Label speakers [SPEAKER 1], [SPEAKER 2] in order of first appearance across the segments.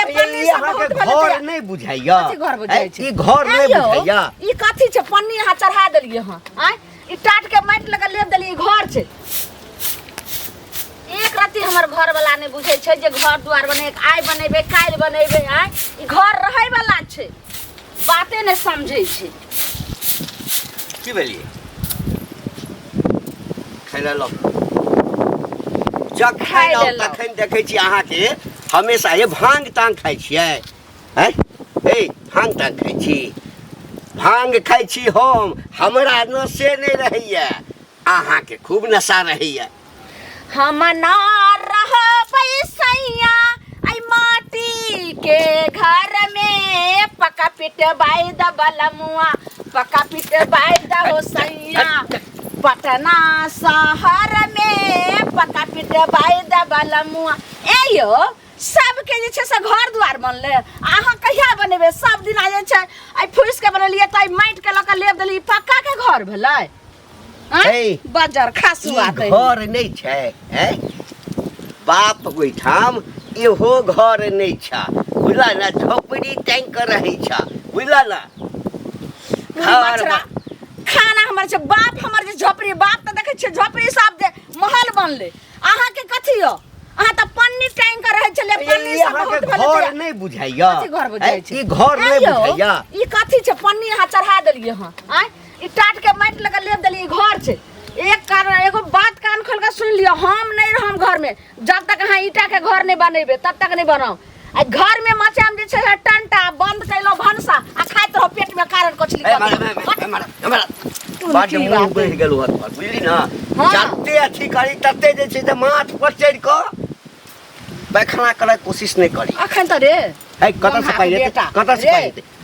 [SPEAKER 1] ले पन्नी सब बहुत
[SPEAKER 2] घर नहीं बुझाइया
[SPEAKER 1] कथी घर बुझाइ छै
[SPEAKER 2] ई घर नहीं बुझाइया
[SPEAKER 1] ई कथी छै पन्नी यहाँ चढ़ा देलिए हां आय ई टाट के माटि लगा लेब देलिए घर छै एक राती हमर घर वाला नहीं बुझै छै जे घर द्वार बने आइ बनेबे काल बनेबे आय ई घर रहै वाला छै बाते नहीं समझै छै
[SPEAKER 2] की भेलिए खैला लो जखन तखन देखै छी अहाँ के हमेशा ये भांग तांग खाइ छियै हैं ए भांग तांग खाइ छी भांग खाइ छी हमरा नशे नहीं रहैया अहाँ के खूब नशा रहैया
[SPEAKER 1] हम ना रहबै सैया आई माटी के घर में पका पिट बाई द बलमुआ पका पिट बाई द हो सैया पटना शहर में पका पिट बाई द बलमुआ ए यो सबके जे छै से घर द्वार बनले अहाँ कहिया बनेबे सब दिन आ जे छै आई फुस के बनलिए त माटि के लक लेब देली पक्का के घर भेलै बाजार खासुआ
[SPEAKER 2] घर नहीं छै हैं बाप ओइठाम एहो घर नहीं छ बुझला ना झोपड़ी टैंक रहै छ बुझला ना
[SPEAKER 1] खाना हमर छै बाप हमर जे झोपड़ी बाप त देखै छै झोपड़ी सब जे महल बनले अहाँ के कथी हो अहाँ त पन्नी टैंक रहै छले पन्नी सब बहुत
[SPEAKER 2] घर नहीं बुझाइया
[SPEAKER 1] कथी घर बुझाइ छै
[SPEAKER 2] ई घर नहीं बुझाइया
[SPEAKER 1] ई कथी छै पन्नी यहाँ चढ़ा देलिए हां आय ई टाट के माटि लगा लेब देलिए घर छै एक कारण एगो बात कान खोल के सुन लियो हम नहीं रहम घर में जब तक अहाँ ईटा के घर नहीं बनेबे तब तक नहीं बनाओ आ घर में मचाम जे छै टंटा बंद कैलो भनसा आ खाइत रहो पेट में कारण कोचली
[SPEAKER 2] बात मुंह बढ़ गेलो हत बुझली ना जत्ते अथी करी तत्ते जे छै से माथ पर चढ़ क पैखाना करे कोशिश नहीं करी
[SPEAKER 1] अखन त रे
[SPEAKER 2] है कत से पाइले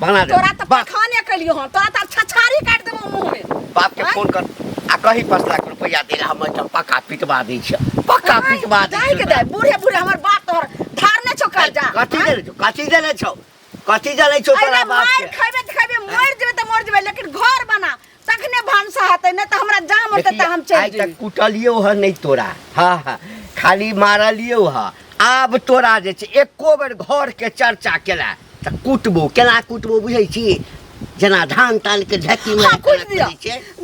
[SPEAKER 2] बना दे
[SPEAKER 1] तोरा त पैखाने कलियो हन तोरा त छछारी काट देबो मुंह में
[SPEAKER 2] बाप के फोन कर आ कही 5 लाख रुपया दे हम पक्का पिटवा दै छै पक्का पिटवा दै
[SPEAKER 1] जाय के दे बूढ़े बूढ़े हमर बाप तोहर धारने छौ कर जा
[SPEAKER 2] कथी देले छौ तोरा बाप के
[SPEAKER 1] खइबे त खइबे मर जेबे त मर जेबे लेकिन घर बना तखने भानसा हतै न त हमरा जाम होतै त हम चल जेबै
[SPEAKER 2] आइ तक कुटलियो ह नहीं तोरा हां खाली मारलियो ह आब तोरा जे छै एको बेर घर के चर्चा केला त कुटबो केना कुटबो बुझै छी जना धान तान के ढेकी में
[SPEAKER 1] कुट दिया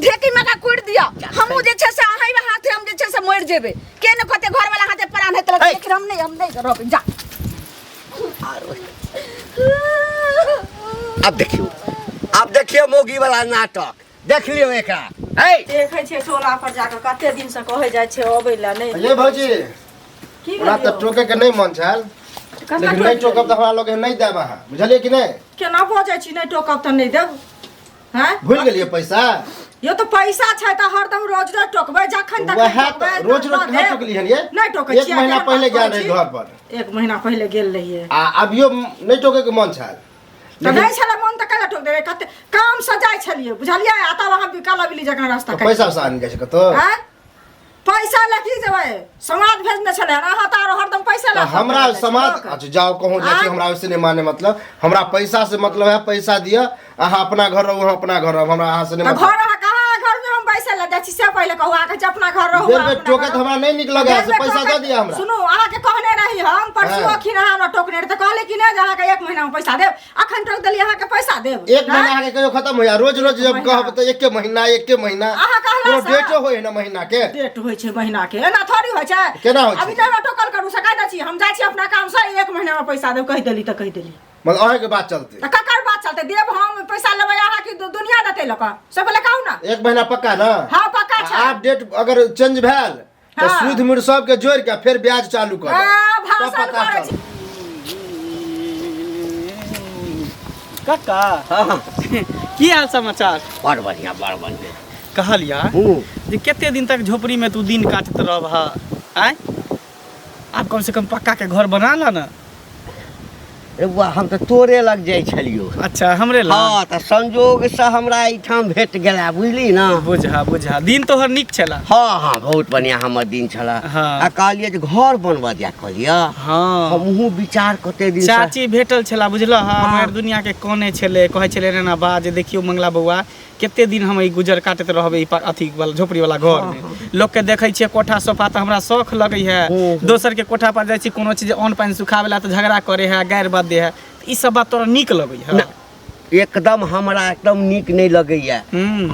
[SPEAKER 1] ढेकी में का कुट दिया हमहु जे छै से अहाई हाथे हम जे छै से मर जेबे के न कते घर वाला हाथे प्राण हेतले लेकिन हम नहीं रहब जा
[SPEAKER 2] अब देखियो मोगी वाला नाटक देख लियो एकरा ए
[SPEAKER 1] देखै छै टोला पर जाके कते दिन से कहै जाय छै अबैला नहीं
[SPEAKER 3] ये भौजी की हमरा त टोके के नहीं मन छल लेकिन नहीं टोकब त हमरा लोग नहीं देब अहाँ बुझलिए कि नहीं
[SPEAKER 1] केना बजै छी नहीं टोकब त नहीं देब हैं
[SPEAKER 3] भूल गेलिए पैसा
[SPEAKER 1] यो तो पैसा छै त हरदम रोज रोज टोकबै जखन तक
[SPEAKER 3] रोज रोज कहां टोकली हन ये
[SPEAKER 1] नहीं टोकै छी
[SPEAKER 3] 1 महीना पहले गेल रही घर पर
[SPEAKER 1] 1 महीना पहले गेल रहिए
[SPEAKER 3] आ अभियो नहीं टोके के मन छल
[SPEAKER 1] त नहीं छले मन त कला टोक देबे कते काम सजाय छलिए बुझलिए आ तब हम बिकाला बिली जगह रास्ता
[SPEAKER 3] पैसा आन गए कतो
[SPEAKER 1] हैं पैसा लखी जेबै समाज भेजने छले अहाँ त हरदम पैसा ल
[SPEAKER 3] हमरा समाज अच्छा जाओ कहूं जे छी हमरा वैसे नहीं माने मतलब हमरा पैसा से मतलब है पैसा दिया अहाँ अपना घर रहो अपना घर रहो हमरा अहाँ से नहीं
[SPEAKER 1] मतलब घर कहां घर में हम पैसा ल जाय छी से पहले कहू आके अपना घर रहो
[SPEAKER 3] बेर टोके त हमरा नहीं निक लगे से पैसा दे दिया हमरा
[SPEAKER 1] सुनो आहा के कहने रही हम परसुआ खिना हमरा टोकने त कहले कि नहीं जहाँ के 1 महीना में पैसा देब अखन टोक देली अहाँ के पैसा देब
[SPEAKER 3] 1 महीना के कहियो खत्म होया रोज रोज जब कहब त 1 महीना
[SPEAKER 1] अहाँ कहला
[SPEAKER 3] डेटो होय ना महीना के
[SPEAKER 1] डेट होय छै महीना के एना थोड़ी होय छै
[SPEAKER 3] केना होय छै
[SPEAKER 1] अभी त टोकल करू सका दै छी हम जाय छी अपना काम से 1 महीना में पैसा देब कहि देली त कहि देली
[SPEAKER 3] मतलब अहे के बात चलते
[SPEAKER 1] त ककर बात चलते देब हम पैसा लेबै अहाँ की दुनिया देते लक से पहले कहू ना
[SPEAKER 3] 1 महीना पक्का ना
[SPEAKER 1] हां पक्का छै
[SPEAKER 3] आप डेट अगर चेंज भेल तो सूद मूड सब के जोड़ के फिर ब्याज चालू कर
[SPEAKER 1] भाषण करै छी
[SPEAKER 4] काका
[SPEAKER 2] हां
[SPEAKER 4] की हाल समाचार
[SPEAKER 2] बड़ बढ़िया
[SPEAKER 4] कहलिया जे केते दिन तक झोपड़ी में तू दिन काटत रहब हा आय आप कम से कम पक्का के घर बना ला ना
[SPEAKER 2] एगो हम तो तोरे लग जाय छलियो
[SPEAKER 4] अच्छा हमरे लग
[SPEAKER 2] हां त संजोग से हमरा इठाम भेट गेला बुझली ना
[SPEAKER 4] बुझा दिन तोहर निक छला
[SPEAKER 2] हां बहुत बढ़िया हमर दिन छला आ कहलिए जे घर बनवा दिया कहलिया
[SPEAKER 4] हां
[SPEAKER 2] हमहु विचार कते दिन
[SPEAKER 4] चाची भेटल छला बुझला हमर दुनिया के कोने छले कहै छले रे ना बा जे देखियो मंगला बउआ केते दिन हम ई गुजर काटत रहबे ई अथी वाला झोपड़ी वाला घर में लोग के देखै छियै कोठा सोफा त हमरा शौक लगै है दोसर के कोठा पर जाइ छी कोनो चीज अन्न पानी सुखावेला त झगड़ा करे है गायर बात दे है ई सब बात तोरा नीक लगै है
[SPEAKER 2] एकदम हमरा एकदम नीक नहीं लगैया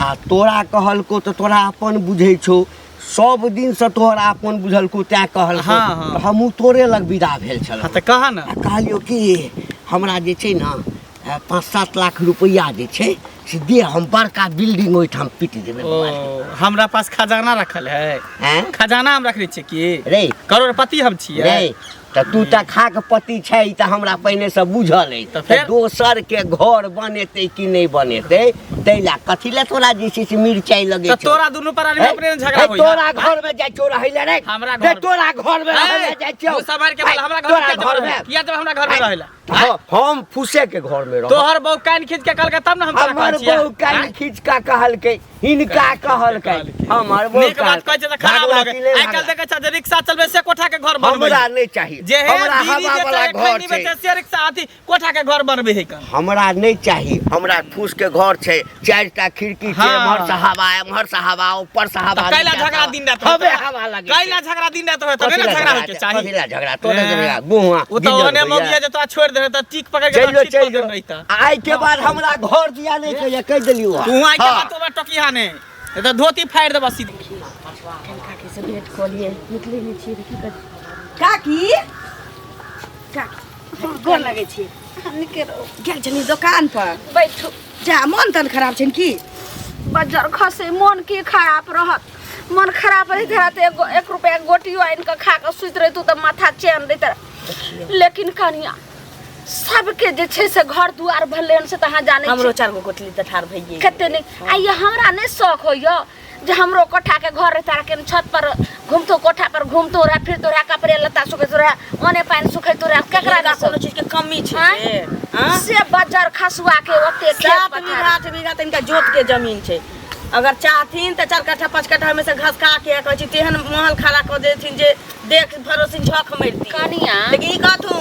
[SPEAKER 2] आ तोरा कहलको तो तोरा अपन बुझै छौ सब दिन से तोरा अपन बुझलको तैं कहलको हमहूँ तोरे लग विदा भेल छलहुँ
[SPEAKER 4] त कहा न
[SPEAKER 2] कहलियो कि हमरा जे छै न 5-7 लाख रुपया जे छै से दे हम बड़का बिल्डिंग ओहिठाम पीट देबै
[SPEAKER 4] हमरा पास खजाना रखल है खजाना हम रखले छियै कि
[SPEAKER 2] रे
[SPEAKER 4] करोड़पति हम छियै
[SPEAKER 2] रे त तू त खाक पति छै त हमरा पहिने से बुझल है त दोसर के घर बनेतै कि नहीं बनेतै तैला कथी ले तोरा जे छै से मिरचाई लगे
[SPEAKER 4] त तोरा दुनू पर आदमी अपने झगड़ा होई
[SPEAKER 2] तोरा घर में जाय छौ रहैले रे
[SPEAKER 4] हमरा घर
[SPEAKER 2] तोरा घर में रहैले जाय छौ
[SPEAKER 4] मुसलमान के बोल हमरा घर में किया जब हमरा घर में रहेला
[SPEAKER 2] हम फुसे के घर में रह
[SPEAKER 4] तोहर बहू कान खींच के कहलकै तब न हम तोरा कहै छियै
[SPEAKER 2] हमर बहू कान खींच के कहलकै हिनका कहलकै हमर बहू
[SPEAKER 4] नीक बात कहै छै त खराब लगे आइ काल देखै छ जे रिक्शा चलबे से कोठा के घर बनबै
[SPEAKER 2] हमरा नहीं चाहिए
[SPEAKER 4] जे
[SPEAKER 2] हमरा हवा वाला घर छै
[SPEAKER 4] से रिक्शा आती कोठा के घर बनबै है कन
[SPEAKER 2] हमरा नहीं चाहिए हमरा फूस के घर छै 4टा खिड़की छै एमहर से हवा ऊपर से हवा
[SPEAKER 4] कैला झगड़ा दिन रात
[SPEAKER 2] हवे हवा लगे
[SPEAKER 4] कैला झगड़ा दिन रात होय तबे ना झगड़ा होय के चाहिए
[SPEAKER 2] कैला झगड़ा तोरे झगड़ा गुहा
[SPEAKER 4] ओ त ओने मोगिया जे तोरा छोड़ दे त टीक पकड़ के
[SPEAKER 2] चल रहिता आइ के बाद हमरा घर दिया नहीं कह देलियो
[SPEAKER 4] तू आइ के बाद तोरा टकिया ने त धोती फाड़ देबा सीधे
[SPEAKER 1] काकी से भेंट खोलिए निकले नहीं छी की कर काकी काकी गोर लगे छी निके गेल छनी दुकान पर बैठो जा मन तन खराब छन की बाजार खसे मन की खराब रहत मन खराब रही थे 1 रुपया गोटियो आइन के खा के सुत रही तू त माथा चैन देत लेकिन कनिया सबके जे छै से घर दुआर भलेन से तहां जाने
[SPEAKER 5] हमरो 4 गो कोठली त ठार भइए
[SPEAKER 1] कते नहीं आइया हमरा नहीं शौक होइयो जे हमरो कोठा के घर रहता के छत पर घूमतो कोठा पर घूमतो रहा फिर तोरा कपड़े लता सुखैतो रहा ओने पानी सुखैतो रहा केकरा दा
[SPEAKER 5] कोनो चीज के कमी छै
[SPEAKER 1] हां से बाजार खसुआ के ओते खेत
[SPEAKER 5] 7 बीघा 8 बीघा तनका जोत के जमीन छै अगर चाहथिन त 4 कट्ठा 5 कट्ठा में से घास का के कहै छी तेहन महल खड़ा क देथिन जे देख भरोसिन झक मरती
[SPEAKER 1] कनिया
[SPEAKER 5] लेकिन ई कहथू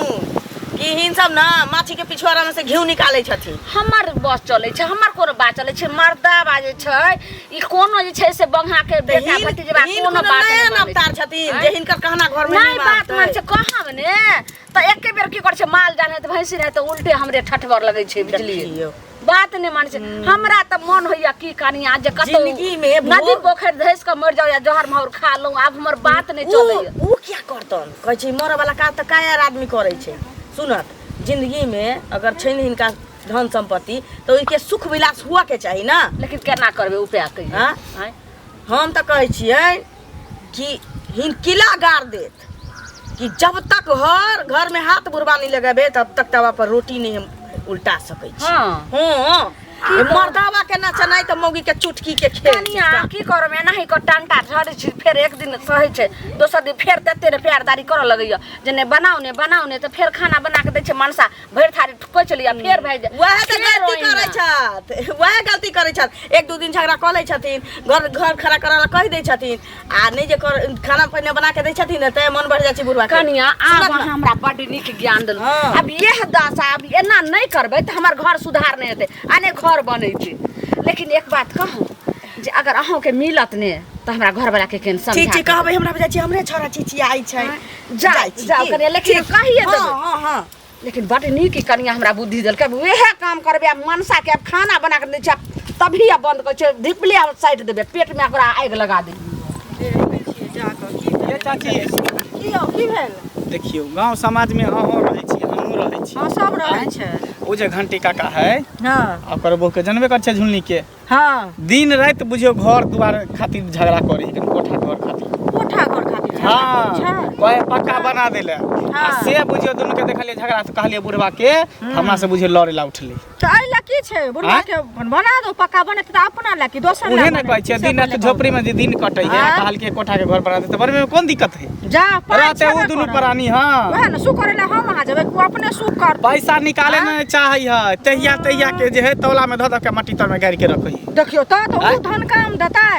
[SPEAKER 5] कि हिन सब ना माछी के पिछवाड़ा में से घिउ निकालै छथिन
[SPEAKER 1] हमर बस चलै छै हमर कोनो बात चलै छै मर्दा बाजे छै ई कोनो जे छै से बंघा के बेटा भतीजबा कोनो बात
[SPEAKER 5] नहीं अवतार छथिन जे हिनकर कहना घर में
[SPEAKER 1] नहीं बात मान छै कहब ने त एके बेर की कर छै माल जाने त भैंसी रहे त उल्टे हमरे ठठबर लगै छै बुझलिए बात नहीं मान छै हमरा त मन होइया की कनिया जे कतो
[SPEAKER 5] जिंदगी में
[SPEAKER 1] नदी पोखर धैस के मर जाओ या जहर महर खा लूं अब हमर बात नहीं चलैया
[SPEAKER 5] ऊ क्या करतन कहै छी मरे वाला का त कायर आदमी करै छै सुनत जिंदगी में अगर छै ने इनका धन संपत्ति तो इनके सुख विलास हुआ के चाहिए ना
[SPEAKER 1] लेकिन केना करबे उपाय कहिए
[SPEAKER 5] हां हम त कहै छियै कि हिन किला गाड़ देत कि जब तक घर में हाथ बुरबा नहीं लगाबे तब तक तवा पर रोटी नहीं हम उल्टा सकै छी हां मर्दावा के नाच नहीं त मौगी के चुटकी के खेल
[SPEAKER 1] कनिया की करबे नहीं को टांटा झड़ै छी फिर एक दिन सहै छै दोसर दिन फिर देते रे प्यारदारी कर लगैया जे ने बनाओ ने त फिर खाना बना के दै छै मनसा भरि थारी ठुकै चलिया फिर भाई
[SPEAKER 5] वह त गलती करै छथ वह गलती करै छथ 1-2 दिन झगड़ा क लै छथिन घर खड़ा करला कहि दै छथिन आ नहीं जे खाना पीना बना के दै छथिन त मन बढ़ जाइ छै बुढ़वा
[SPEAKER 1] कनिया आब हमरा बड नीक ज्ञान देल अब यह दशा अब एना नहीं करबै त हमर घर सुधार नहीं हेतै आने घर बनै छै लेकिन एक बात कहूं जे अगर अहों के मिलत ने त हमरा घर वाला के केन समझा
[SPEAKER 5] ठीक कहबै हमरा बजा छी हमरे छोरा चीची आई छै
[SPEAKER 1] जाओ कनिया लेकिन कहिए देबै
[SPEAKER 5] हां
[SPEAKER 1] लेकिन बड नीक कनिया हमरा बुद्धि देल के वह काम करबे मनसा के खाना बना के दै छै तभी अब बंद कर छै ढिपले साइड देबे पेट में ओकरा आग लगा दे
[SPEAKER 4] ये चाची
[SPEAKER 5] की भेल
[SPEAKER 4] देखियो गांव समाज में अहाँ रहै छी हमहू रहै छी
[SPEAKER 5] हां सब रहै छै
[SPEAKER 4] ओ जे घंटी काका है
[SPEAKER 5] हां
[SPEAKER 4] ओकर बहू के जनबे कर छै झुलनी के
[SPEAKER 5] हां
[SPEAKER 4] दिन रात बुझियो घर दुआर खातिर झगड़ा करै है कोठा घर खातिर हां कोई पक्का बना देले आ से बुझियो दुनु के देखलिए झगड़ा त कहलिए बुढ़वा के हमरा से बुझियो लड़े ला उठले
[SPEAKER 5] त आइला की छै बुढ़वा के बना दो पक्का बने त अपना ला की दोसर ला
[SPEAKER 4] उहे न कहै छै दिन रात झोपड़ी में जे दिन कटै है कहल के कोठा के घर बना दे त बड़ में कोन दिक्कत है
[SPEAKER 5] जा
[SPEAKER 4] रहते वो दुनु प्राणी हां
[SPEAKER 5] वह न सुख करेला हम आ जेबै तू अपने सुख कर
[SPEAKER 4] पैसा निकाले न चाहै है तहिया के जे है तौला में ध के मट्टी तर में गाड़ के रखै
[SPEAKER 5] देखियो त उ धन काम देतै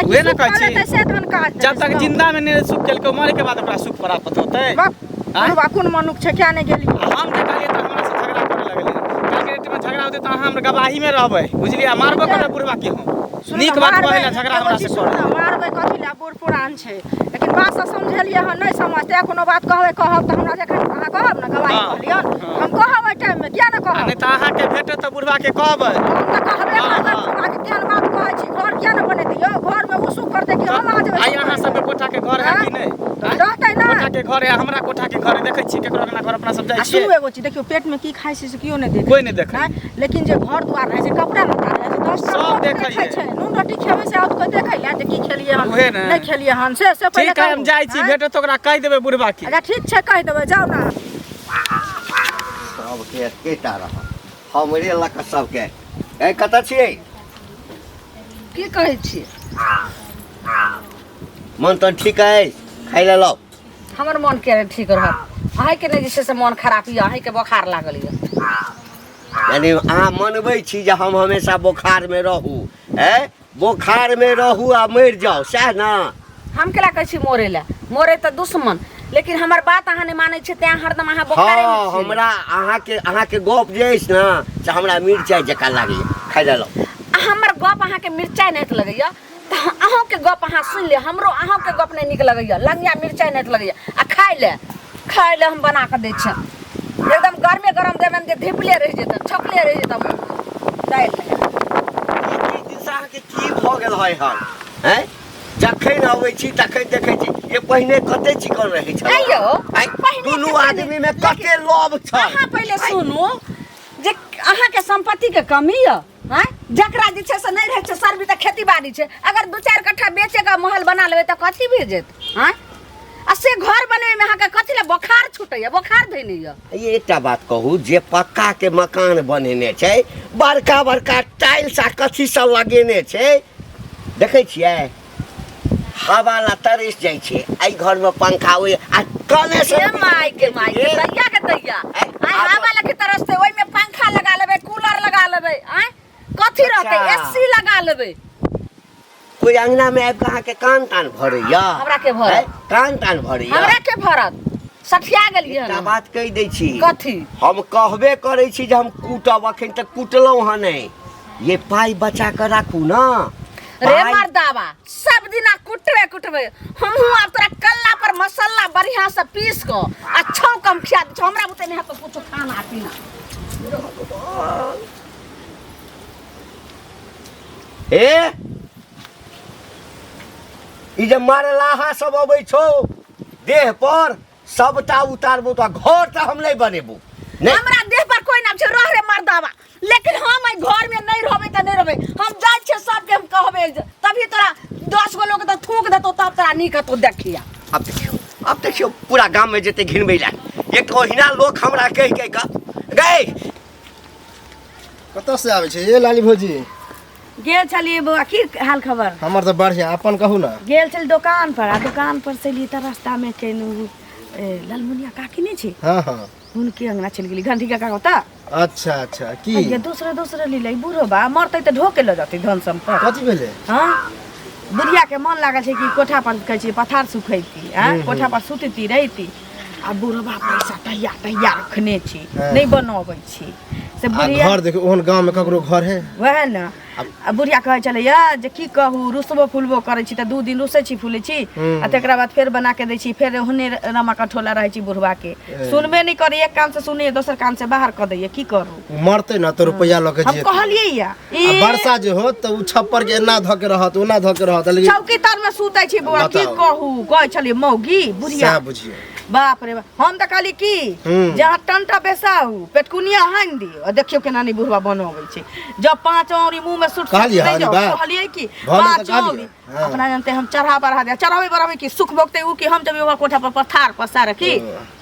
[SPEAKER 4] उहे न कहै छी
[SPEAKER 5] से धन का
[SPEAKER 4] जब तक जिंदा में ने सुख केल के मरे के बाद ओकरा सुख प्राप्त होतै
[SPEAKER 5] बुढ़वा कोन मनुख छै क्या नहीं गेली
[SPEAKER 4] हम जे कहलिए त हमरा से झगड़ा करे लगले काके रेट में झगड़ा होते तो अहाँ हम गवाही में रहबै बुझलियै मारबो करबै बुढ़वा के हम नीक बात कहै ना झगड़ा हमरा से कर
[SPEAKER 5] मारबै कथी ला बूढ़ पुरान छै लेकिन बात से समझलियै हन नहीं समझते कोनो बात कहबै कहब त हमरा जखन अहाँ कहब ना गवाही कहलियन हम कहब ओइ टाइम में किया ना कहब
[SPEAKER 4] नहीं तो अहाँ के भेटत त बुढ़वा के कहबै
[SPEAKER 5] हम त कहबे करबै बुढ़वा के केहन बात कहै छी घर किया ना बने दियौ घर में उसु कर दे कि हम आ जेबै
[SPEAKER 4] आई अहाँ सब कोठा के घर है कि नहीं
[SPEAKER 5] रहतै ना
[SPEAKER 4] कोठा के घर है हमरा कोठा के घर देखै छी केकरो ना घर अपना सब जाइ छी
[SPEAKER 5] सुनू एगो चीज देखियो पेट में की खाइ छी से कियो नहीं देखे
[SPEAKER 4] कोई नहीं देखै
[SPEAKER 5] लेकिन जे घर द्वार रहै छै कपड़ा लत्ता रहै छै 10
[SPEAKER 4] सब देखै
[SPEAKER 5] छै नून रोटी खेबै से आउत कोई देखै ला जे की खेलिए हम
[SPEAKER 4] उहे ना।
[SPEAKER 5] नहीं खेलिए हम से पहले
[SPEAKER 4] ठीक है हम जाइ छी भेटत तो ओकरा कह देबै बुढ़वा के
[SPEAKER 5] अच्छा ठीक छै कह देबै जाओ ना
[SPEAKER 2] सबके एकेटा रह हमरे लक सबके ए कतऽ छियै
[SPEAKER 5] की कहै छी
[SPEAKER 2] मन तो ठीक है खाइ ले लो
[SPEAKER 1] हमर मन के ठीक रहत अहीं के नहीं जैसे से मन खराब यऽ अहीं के बुखार लागल यऽ
[SPEAKER 2] यानी अहाँ मनबै छी जे हम हमेशा बोखार में रहू है बोखार में रहू आ मरि जाओ सएह ना
[SPEAKER 1] हम केला कहै छी मोरे त दुश्मन लेकिन हमर बात अहाँ नहीं मानै छै तें हरदम अहाँ बोखारे में
[SPEAKER 2] हाँ
[SPEAKER 1] छी
[SPEAKER 2] हमरा अहाँ के गप जे अछि ना से हमरा मिरचाइ जकाँ लागैए खाइ ले लो
[SPEAKER 1] हमर गप अहाँ के मिर्चाई नहीं लगैया त अहाँ के गप अहाँ सुन ले हमरो अहाँ के गप नहीं निक लगैया लंगिया मिर्चाई नहीं लगैया आ खाइ ले हम बना के दै छी एकदम गर्मे गरम देबन जे धिपले रह जेतन छकले रह जेतन दाइ
[SPEAKER 2] ई दिशा अहाँके की भऽ गेल है हन हैं जखन अबै छी तखन देखै छी ये पहिने कते चिकन रहै छल
[SPEAKER 1] आइयो
[SPEAKER 2] दुनू आदमी में कते लोभ छल
[SPEAKER 1] अहाँ पहले सुनू जे अहाँ के संपत्ति के कमी है हैं जकरा जे छै से नहीं रहे छै सर्वी त खेती बाड़ी छै अगर 2-4 कट्ठा बेचेगा महल बना लेबै त कथी भेज जेत हैं आ से घर बनवे में अहाँ के कथी ले बुखार छूटैया बुखार धैने य
[SPEAKER 2] ये एकटा बात कहू जे पक्का के मकान बनेने छै बड़का बड़का टाइल्स आ कथी सब लगेने छै देखै छियै हवा ला तरस जाइ छै आई घर में पंखा होय आ कने से
[SPEAKER 1] माय के दैया के दैया आई हवा लगे तरसते ओइ में पंखा लगा लेबै कूलर लगा लेबै हैं कथी रहते एसी लगा लेबै
[SPEAKER 2] कोई अंगना में आबि कहाँ के कान तान भरैया
[SPEAKER 1] हमरा के भरत
[SPEAKER 2] कान तान भरैया
[SPEAKER 1] हमरा के भरत सठिया गेलियै
[SPEAKER 2] एकटा
[SPEAKER 1] हन
[SPEAKER 2] बात कहि दै छी
[SPEAKER 1] कथी
[SPEAKER 2] हम कहबे करै छी जे हम कूटब अखन तक कुटलहुँ हँ नहीं ये पाई बचा कर राखू ना
[SPEAKER 1] रे मर्दावा सब दिना कुटबे हमहू अब तोरा कल्ला पर मसाला बढ़िया से पीस को अच्छा कम खिया दे हमरा बुते नहीं तो कुछ खाना पीना
[SPEAKER 2] ए ई जे मारलाहा सब अबै छौ देह पर सबटा उतारबो तो घर त हम नहीं बनेबो
[SPEAKER 1] हमरा देह पर कोई नाम छै रह रे मर्दावा लेकिन हम आई घर में नहीं रहबै त नहीं रहबै हम जाय छै सब के हम कहबै तभी तोरा 10 गो लोग त थूक देतो तब तोरा नीक तो देखिया
[SPEAKER 2] अब देखियो पूरा गांव में जेते घिनबै ला एक ओहिना लोग हमरा कह गए
[SPEAKER 3] कतऽ से आबै छै ये लाली भौजी
[SPEAKER 5] गेल छलिए बउआ की हाल खबर
[SPEAKER 3] हमर तऽ बढ़िया अपन कहू ना
[SPEAKER 5] गेल छल दुकान पर आ दुकान पर से ली त रास्ता में केनु लालमुनिया काकी नहीं छी
[SPEAKER 3] हाँ हाँ
[SPEAKER 5] उनके अंगना चल गेली घंटी का काका ता
[SPEAKER 3] अच्छा अच्छा की
[SPEAKER 5] ये दूसरे ली लई बूढ़ो बा मरतै त ढोके ल जाती धन संपत्ति
[SPEAKER 3] कथी भेलै
[SPEAKER 5] हाँ बुढ़िया के मन लागल छै कि कोठा पर कहै छै पथार सुखैती कोठा पर सुतती रहिती आ बूढ़ो बा पैसा तैया रखने छी नहीं बनबै छी से बुढ़िया
[SPEAKER 3] घर देखो ओहन गांव में ककरो घर है
[SPEAKER 5] वह न आ बुढ़िया कहै छलै जे की कहू रुसबो फुलबो करै छी त 2 दिन रुसै छी फुलै छी आ तकरा बाद फेर बना के दै छी फेर ओहने रमा कठोला रहै छी बुढ़वा के सुनबे नहीं करे एक कान से सुने दोसर कान से बाहर क दैये की करू
[SPEAKER 3] मरते ना तो रुपया ल के
[SPEAKER 5] हम
[SPEAKER 3] जेतै
[SPEAKER 5] कहलियै या
[SPEAKER 3] वर्षा जे हो त उ छप्पर के एना ध के रहत ओना ध के रहत लेकिन
[SPEAKER 5] चौकी तर में सुतै छी बुआ की
[SPEAKER 3] बताउ।
[SPEAKER 5] कहू कहै छलियै मौगी बुढ़िया
[SPEAKER 3] सएह बुझियो
[SPEAKER 5] बाप रे बाप हम त कहली की जहाँ टंटा बेसाहू पेटकुनिया हानि दी और देखियो केना नहीं बुढ़वा बनबै छै जब 5 औरी मुंह में सुट
[SPEAKER 3] कहलियै
[SPEAKER 5] नहीं
[SPEAKER 3] हरी
[SPEAKER 5] जाओ
[SPEAKER 3] बात।
[SPEAKER 5] कहलियै की
[SPEAKER 3] भले त
[SPEAKER 5] 5
[SPEAKER 3] कहलियै,
[SPEAKER 5] औरी
[SPEAKER 3] हाँ।
[SPEAKER 5] अपना जानते हम चढ़ा बढ़ा दे चढ़ावे बढ़ावे की सुख भोगते उ की हम जब ओकर कोठा पर पथार पसार की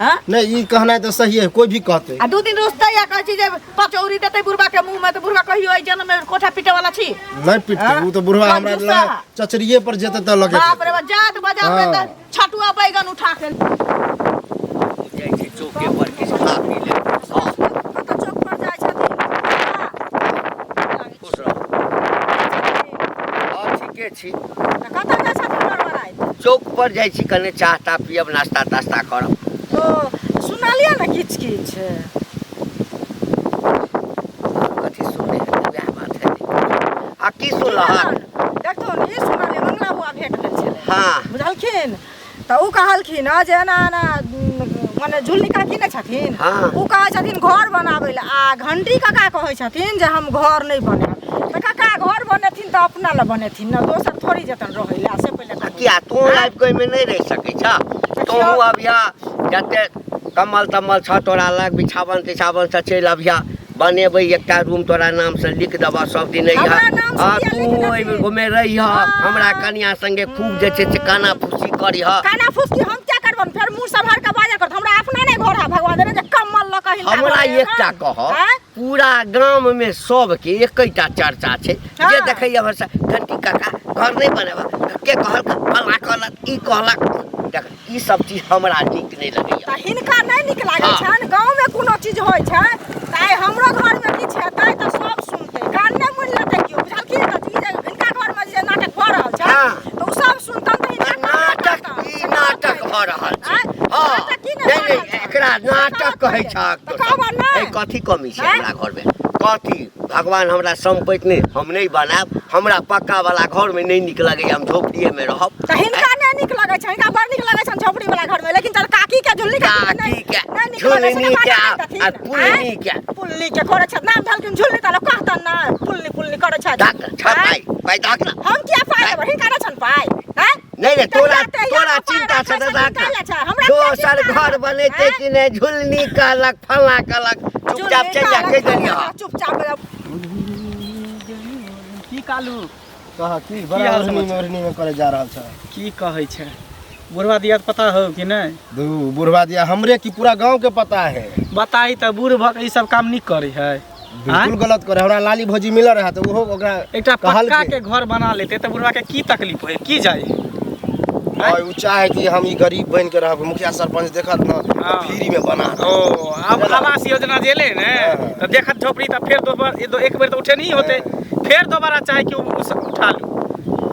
[SPEAKER 5] हां
[SPEAKER 3] नहीं ई कहनाइ त सही है कोई भी कहते
[SPEAKER 5] आ 2 दिन रुसतै या कहै छी जे 5 औरी देतै बुढ़वा के मुंह में त बुढ़वा कहियो आई जन्म में कोठा पीटे वाला छी
[SPEAKER 3] नहीं पिटते उ तो बुढ़वा हमरा
[SPEAKER 5] कंजूसा।
[SPEAKER 3] चचरिए पर जेते त लगे
[SPEAKER 5] बाप रे बाप जात बजा में त छटुआ बैगन उठा के
[SPEAKER 2] जाइ छै चौके पर किछ खा पी ले
[SPEAKER 5] कत चौक पर जाइ छथिन
[SPEAKER 2] खुश रह हां ठीके छी
[SPEAKER 5] कत जाइ छथिन बड़बड़ाई
[SPEAKER 2] चौक पर जाइ छी कने चाह ता पियब नाश्ता तास्ता करब
[SPEAKER 5] ओ सुनालिया ना किछ
[SPEAKER 2] कथी आ की सुनलहक
[SPEAKER 5] देखो ई सुनलिए मंगला बुआ भेट भेल छलै
[SPEAKER 2] हाँ
[SPEAKER 5] बुझलखिन तऽ उ कहलखिन जे एना एना माने झुल्ली काकी ने छथिन
[SPEAKER 2] हाँ।
[SPEAKER 5] उ कहै छथिन घर बनाबै ले आ घंटी काका कहै छथिन जे हम घर नहीं बनाब तऽ काका घर बनेथिन तऽ अपना ले बनेथिन ना दोसर थोड़ी जतन रहै ले से पहिले
[SPEAKER 2] किया तू लाइफ कोई में नहीं रह सकै छ तू अभिया जते कमल तमल छ तोरा लग बिछावन तिछावन से चल अभिया बनेबै एकटा रूम तोरा नाम से लिख देबा सब दिन तू एहि घूमे रही हमरा कन्या संगे खूब जे छै से काना फूसी करी
[SPEAKER 5] काना फूसी हम क्या करबन फिर मुंह संभाल के बाजा करत हमरा अपना नहीं घर है भगवान देने जे कमल ल कहिन
[SPEAKER 2] हमरा एकटा कह पूरा गांव में सब के एकैटा चर्चा छै जे देखैया वर्षा घंटी काका घर नहीं बनेबा के कहलक फला कहलक ई कहलक देख ई सब चीज हमरा नीक नहीं लगैया
[SPEAKER 5] त हिनका नहीं नीक लागै छन गांव में कोनो चीज होय छै ताई हमरो घर में किछ हेतै त सब सुनतै कान नहीं मुन लेतै कियो बुझलखिन त ई हिनका घर में जे नाटक भ रहल छै त उ सब सुनतन त हिनका
[SPEAKER 2] नाटक भ रहल छै हां नहीं एकरा नाटक कहै छ ए कथी कमी छै हमरा घर में कथी भगवान हमरा संपैत नहीं हम नहीं बनाब हमरा पक्का वाला घर में नहीं नीक लगैया हम झोपड़िए में रहब
[SPEAKER 5] त हिनका नहीं नीक लगै छै हिनका बड़ नीक लगै छै झोपड़ी वाला घर में लेकिन तर काकी के झुल्ली
[SPEAKER 2] काकी के झुल्ली के आ पुल्ली
[SPEAKER 5] के करे छ नाम धलकिन झुल्ली त कहतन ना पुल्ली करे छ
[SPEAKER 2] पाई दाक ना
[SPEAKER 5] हम क्या पाई देब हिनका न छन पाई हैं
[SPEAKER 2] नहीं रे तोरा चिंता से दाक दोसर घर बनेते कि नहीं झुल्ली कहलक फला कहलक चुपचाप चल जा के जलिया
[SPEAKER 5] चुपचाप
[SPEAKER 4] की कालू
[SPEAKER 3] कहा की बड़ा ओढ़नी में करे जा रहल छ
[SPEAKER 4] की कहै छै बुढ़वा दिया पता हो कि नहीं
[SPEAKER 3] दू बुढ़वा दिया हमरे की पूरा गांव के पता है
[SPEAKER 4] बताई त बूढ़ भक ई सब काम नहीं करे है
[SPEAKER 3] बिल्कुल गलत करे हमरा लाली भौजी मिल रहा तो वो ओकरा
[SPEAKER 4] एकटा पक्का के घर बना लेते त बुढ़वा के की तकलीफ है की जाए
[SPEAKER 3] और उ चाहे कि हम ई गरीब बन के रहब मुखिया सरपंच देखत न फ्री में बना
[SPEAKER 4] ओ अब आवास योजना जेले ने त देखत झोपड़ी त फिर दोबारा एक बेर तो उठे नहीं होते फिर दोबारा चाहे कि उठा लू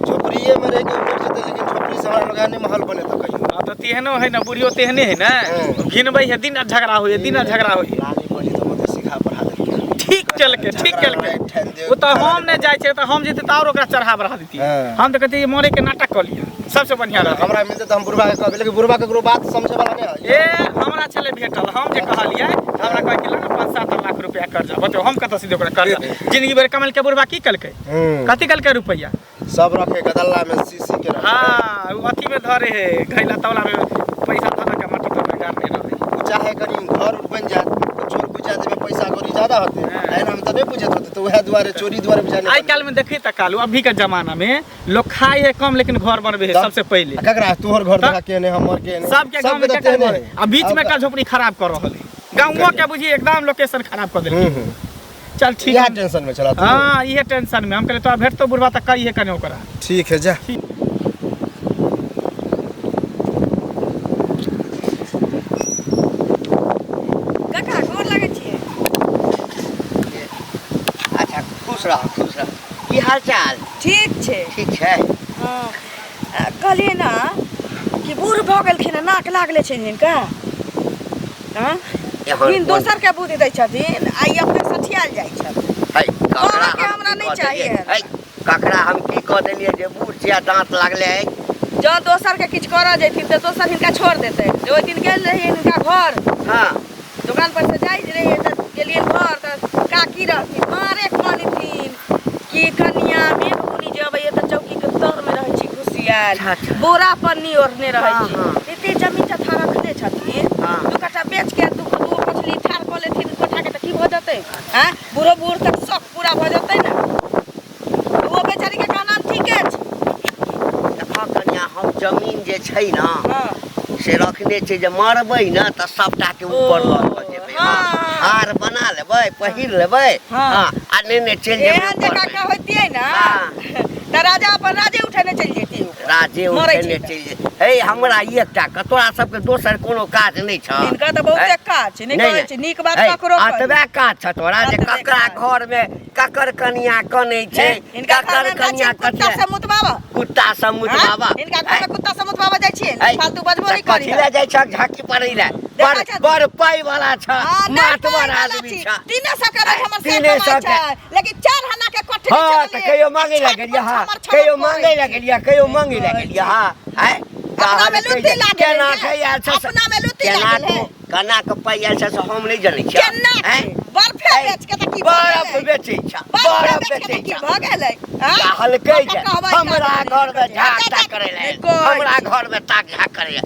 [SPEAKER 3] झोपड़िए में रह के ऊपर जते लेकिन झोपड़ी से हमरा लगाने महल बने त कहियो
[SPEAKER 4] तो तेहनो है ना बुढ़ियो तेहने है ना घिनबै है दिन झगड़ा होए दिन झगड़ा होए
[SPEAKER 3] लाली भौजी तो मते सिखा पढ़ा दे
[SPEAKER 4] ठीक चल के वो तो हम ने जाय छे त हम जेते त और ओकरा चढ़ा बढ़ा देती हम तो कहते मरे के नाटक कर लिया सबसे बढ़िया रहा
[SPEAKER 3] हमरा मिलते त हम बुढ़वा के कहबे लेकिन बुढ़वा के बात समझे वाला नहीं है
[SPEAKER 4] ए हमरा चले भेटल हम जे कहलिए हमरा कह के 5-7 लाख रुपया कर्जा बताओ हम कत से दे ओकरा कर्जा जिंदगी भर कमल के बुढ़वा की कलकै कथि कलकै रुपया
[SPEAKER 3] सब रखे गदल्ला में सीसी के
[SPEAKER 4] हां अथी में धरे है घैला तौला में पैसा धरा के माटी पर गाड़ नहीं रहे
[SPEAKER 3] चाहे करी घर बन जाए तो चोर बुझा दे में पैसा करी ज्यादा होते एना हम त नहीं बुझत होते तो वह द्वारे चोरी द्वारे बुझाने
[SPEAKER 4] आई काल में देखी त कालू अभी के जमाना में लोग खाए है कम लेकिन घर बनबे है सबसे पहले
[SPEAKER 3] ककरा तोहर घर देखा के ने हमर के ने
[SPEAKER 4] सब के गांव में के घर अब बीच में का झोपड़ी खराब कर रहल है गांवो के बुझी एकदम लोकेशन खराब कर देलकै चल ठीक
[SPEAKER 3] है टेंशन में चला
[SPEAKER 4] हां ये टेंशन में हम कहले तो भेट तो बुढ़वा त कही है कने ओकरा
[SPEAKER 3] ठीक है जा
[SPEAKER 5] काका गोर लागै छियै
[SPEAKER 2] अच्छा खुश रह की हाल चाल
[SPEAKER 5] ठीक छै
[SPEAKER 2] हां
[SPEAKER 5] कहलिए ना कि बूढ़ भ गेलखिन नाक लागले छै हिनका हां इन दोसर के बुद्धि दै छथिन आई अपने सठियाल जाइ छथिन
[SPEAKER 2] है ककरा
[SPEAKER 5] के हमरा नहीं चाहिए
[SPEAKER 2] है ककरा हम की कह देलिए जे बूढ़ छिया दांत लागले है
[SPEAKER 5] जो दोसर के किछ करऽ जैथिन त दोसर हिनका छोड़ देतै जो ओइ दिन गेल रही हिनका घर
[SPEAKER 2] हां
[SPEAKER 5] दुकान पर से जाई रही त गेलिए घर त काकी रहथिन मारे कहलिथिन कि कनिया में बुनी जेबै त चौकी के तर में रहै छी घुसियाल बोरा पन्नी ओढ़ने रहै छी एते जमीन जथा रखले छथिन दू कट्ठा बेच के दू मछली ठार क लेथिन कोठा के त की भ जतै हैं बूढ़ो बूढ़ तक शौक पूरा भ जतै ना वो बेचारी के का नाम ठीके छै
[SPEAKER 2] देखा कन्या हम जमीन जे छै ना से रखने छै जे मरबै ना त सबटा के ऊपर ल जेबै हार बना लेबै पहिर लेबै हां आ ने चल जेबै
[SPEAKER 5] एहन जगह का होतियै ना त राजा अपन राजे उठेने चलि जेती
[SPEAKER 2] राजे
[SPEAKER 5] मरै
[SPEAKER 2] उठेने
[SPEAKER 5] छै।
[SPEAKER 2] चलि जेतै। हे हमरा एकटा क तोरा सबके दोसर कोनो काज नहि छ
[SPEAKER 5] इनका त बहुते काज छै, नहि कहै छै नीक बात ककरो करी।
[SPEAKER 2] अतबे काज छ तोरा जे
[SPEAKER 5] अतबे
[SPEAKER 2] ककरा
[SPEAKER 5] काज।
[SPEAKER 2] घर में ककर कनिया कनै छै,
[SPEAKER 5] इनका
[SPEAKER 2] ककर
[SPEAKER 5] घर
[SPEAKER 2] कनिया
[SPEAKER 5] में कुत्ता से मुतबाबा
[SPEAKER 2] कुत्ता सब मुतबाबा।
[SPEAKER 5] इनका घर में कुत्ता से मुतबाबा जाइ छियै फालतू बजबो नहीं करी।
[SPEAKER 2] कथी ले जाइ छ झाकी पड़ै ले?
[SPEAKER 5] देखा छै।
[SPEAKER 2] बड़ पाई वाला छ, मातवर आदमी छ।
[SPEAKER 5] 300 के रोज हमर से
[SPEAKER 2] 300
[SPEAKER 5] कमाई छै, लेकिन 4 हना के कोठरी
[SPEAKER 2] हाँ त कहियो मांगे ले गेलिया हा, कहियो मांगे ले गेलिया, कहियो मांगे ले गेलिया हा। है
[SPEAKER 5] अपना में लुट्टी लागल
[SPEAKER 2] केना
[SPEAKER 5] है,
[SPEAKER 2] खैया छ?
[SPEAKER 5] अपना में लुट्टी
[SPEAKER 2] केना
[SPEAKER 5] लागल है।
[SPEAKER 2] केना के पाइया छ से हम नहीं जानै छियै।
[SPEAKER 5] केना
[SPEAKER 2] हैं?
[SPEAKER 5] बर्फे बेच के त की
[SPEAKER 2] बर्फ बेचै छ, बर्फ बेचै छ।
[SPEAKER 5] भ गेलै
[SPEAKER 2] कहलकै जे हमरा घर में झाटा करे ले, हमरा घर में ताक झाक करे ले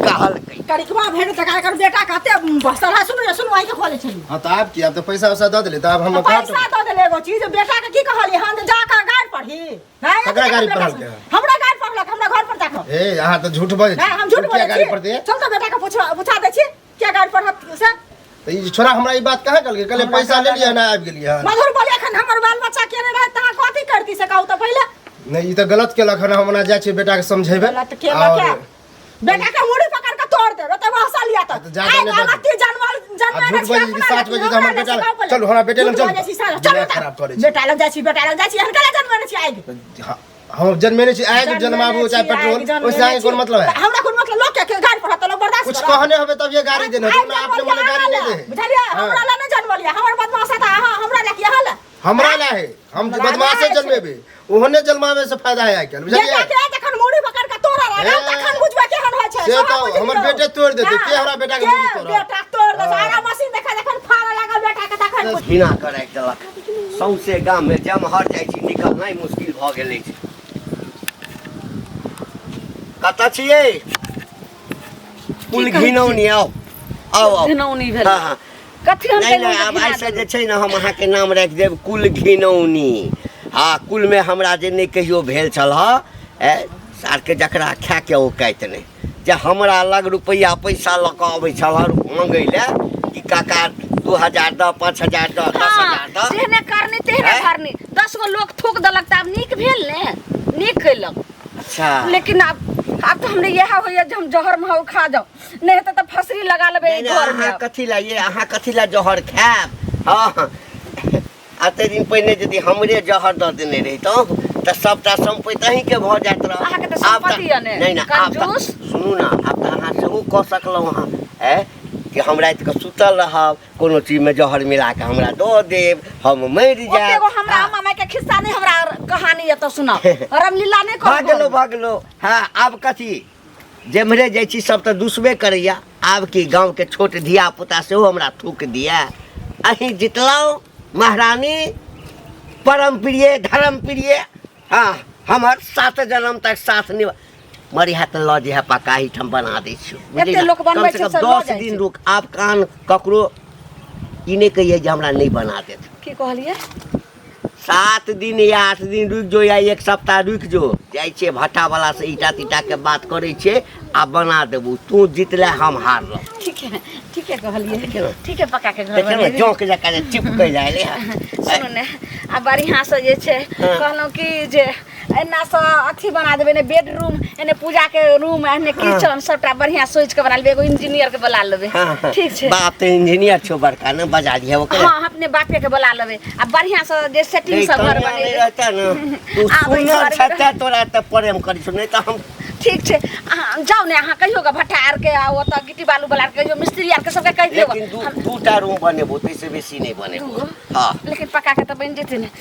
[SPEAKER 2] कहलकै।
[SPEAKER 1] करिकवा भेड़ तक कर बेटा कहते बसला सुन आई के खोले छली।
[SPEAKER 3] हाँ तो आप की आप तो पैसा वैसा दे दिले तो अब हम काट
[SPEAKER 1] पैसा दो देले एगो चीज बेटा के की कहली हम जा का गाड़ पढ़ी नहीं
[SPEAKER 3] ककरा गाड़ी पढ़ल के?
[SPEAKER 1] हमरा गाड़ पढ़लक हमरा घर पर जाकर
[SPEAKER 3] ए यहाँ तो झूठ बोल
[SPEAKER 1] नहीं हम झूठ बोले
[SPEAKER 3] गाड़ी पड़ती है
[SPEAKER 1] चल तो बेटा के पूछा दे छी क्या गाड़ पढ़त से
[SPEAKER 3] तो ये छोरा हमरा ये बात कहे कल के कल पैसा ले लिया ना आबि गेलिए
[SPEAKER 1] मधुर बोले एखन हमर बाल बच्चा केने रहे ता कथि करती से कहू तो पहले
[SPEAKER 3] नहीं ये तो गलत केलक हन हम ना जाय छी बेटा के समझेबे
[SPEAKER 1] गलत केलक क्या बेटा के मुड़ी पकड़ के तोड़ दे तो वहां लिया तो
[SPEAKER 3] तो जा देने दे।
[SPEAKER 1] गलती जानवर
[SPEAKER 3] अब झूठ बोली कि 7 बजे तो हमर बेटा चल हमरा बेटे लग चल दिमाग खराब करे छी।
[SPEAKER 1] बेटा लग जाई छी हनका जन्म छी आइ
[SPEAKER 3] हाँ, हम जन्मेने छी आए जन्माबू चाहे पेट्रोल उससे आगे कोन मतलब है?
[SPEAKER 1] हमरा कोन मतलब लोग के गाड़ी पर तो लोग बर्दाश्त
[SPEAKER 3] कुछ कहने होबे तब ये गाड़ी देने हो ना आपने बोले गाड़ी नहीं दे
[SPEAKER 1] बुझलिए हमरा ला नहीं जन्म लिया हमर बदमाश था हमरा ला किया हाल
[SPEAKER 3] हमरा ला है हम बदमाश से जन्मेबे ओहने जन्मावे से फायदा है आजकल बुझलिए?
[SPEAKER 1] बेटा के तखन मुड़ी पकड़ के तोड़ा रहा तखन बुझबे केहन होय छै
[SPEAKER 3] से तो हमर बेटे तोड़ देते के हमरा बेटा के मुड़ी तोड़
[SPEAKER 1] बेटा तोड़ दे सारा मशीन देखा जखन फाड़ा लागल बेटा के तखन बुझ
[SPEAKER 2] बिना करे देलक सौंसे गाम में जमहर जाइ छी निकलनाइ मुश्किल भ गेलै छै। कतऽ छियै? कुल घिनौनी आओ आओ
[SPEAKER 5] घिनौनी भेल
[SPEAKER 2] हाँ हाँ
[SPEAKER 5] कथी हम
[SPEAKER 2] नहीं नहीं अब ऐसे जे छै ने हम अहाँके नाम राखि देब कुल घिनौनी। हाँ कुल में हमरा जे नहीं कहियो भेल छल सार के जकरा खाए के औकात नहीं जे हमरा लग रुपैया पैसा लऽ कऽ अबै छल मंगै ले कि काका 2000 द 5000 द 10000 द
[SPEAKER 5] जेहने करनी तेहने करनी 10 गो लोग थूक देलक त अब नीक भेल ने नीक कैलक।
[SPEAKER 2] अच्छा
[SPEAKER 5] लेकिन अब तो हमने यह होइए जे हम जहर महौ खा जाओ नहीं तो फसरी लगा लेबे
[SPEAKER 2] नहीं, नहीं,
[SPEAKER 5] घर में।
[SPEAKER 2] अहाँ कथी ला ये अहाँ कथी ला जहर खायब? हाँ एते दिन पहिने यदि हमरे जहर दऽ देने रहितौं तऽ सबटा सम्पत्ति अहीं के भऽ जाइत रह।
[SPEAKER 5] अहाँके तऽ सम्पत्ति यऽ ने,
[SPEAKER 2] नहीं नहीं आब
[SPEAKER 5] कंजूस।
[SPEAKER 2] सुनू ना आब तऽ अहाँ सेहो कऽ सकलहुँ अहाँ कि हम रात के सुतल रहब कोनो चीज में जहर मिला के हमरा दऽ देब हम मरि जायब।
[SPEAKER 5] ओतेगो हमरा अम्मा माय के खिस्सा नहीं हमरा कहानी ये तो सुनाओ रामलीला नहीं कर
[SPEAKER 2] भागलो हाँ आब कथी जेम्हरे जाइ छी सब तऽ दुसबे करैया आब की गाँव के छोट धिया पुता सेहो हमरा थूक दिया। अहीं जितलहुँ महारानी परम प्रिय धर्म प्रिय। हाँ हमर 7 जन्म तक साथ निभा मरी हाथ लऽ जे है पका ही ठम बना दै छी
[SPEAKER 5] एते लोक बनबै छै से लऽ
[SPEAKER 2] 10
[SPEAKER 5] जाइ
[SPEAKER 2] दिन
[SPEAKER 5] छै।
[SPEAKER 2] रुक आब कान ककरो ई नहीं कहिए जे हमरा नहीं बना देत।
[SPEAKER 5] की कहलिए
[SPEAKER 2] 7 दिन या 8 दिन रुक जो या 1 सप्ताह रुक जो जाइ छे भट्टा वाला से ईटा तीटा के बात करे छे आ बना देबू तू जीतले हम हारलो।
[SPEAKER 5] ठीक है कहलिए ठीक है पका के घर
[SPEAKER 2] देखे
[SPEAKER 5] में
[SPEAKER 2] जोंक जका जे चिपकै जाइले
[SPEAKER 5] सुनो ने आ बढ़िया से जे छै कहलौं कि जे एना से अथी बना देबे ने बेडरूम एने पूजा के रूम एने किचन सबटा बढ़िया सोच के बना लेबे एगो इंजीनियर के बुला लेबे ठीक छै।
[SPEAKER 2] बाप तो इंजीनियर छो बड़का न बजा दिया ओकरे।
[SPEAKER 5] हां अपने बापे के बुला लेबे आ बढ़िया से जे सेटिंग सब घर बने
[SPEAKER 2] रहता न तू सुनल छता तोरा त प्रेम करी छ नहीं त हम
[SPEAKER 5] ठीक छै जाओ ने अहाँ कहियो ग भट्टा आर के आ ओत गिट्टी बालू वाला के कहियो मिस्त्री आर के सबके कहि देबो
[SPEAKER 2] लेकिन दूटा रूम बनेबो तैसे बेसी नहीं बनेबो। हां
[SPEAKER 5] लेकिन पका के त बन जेते ने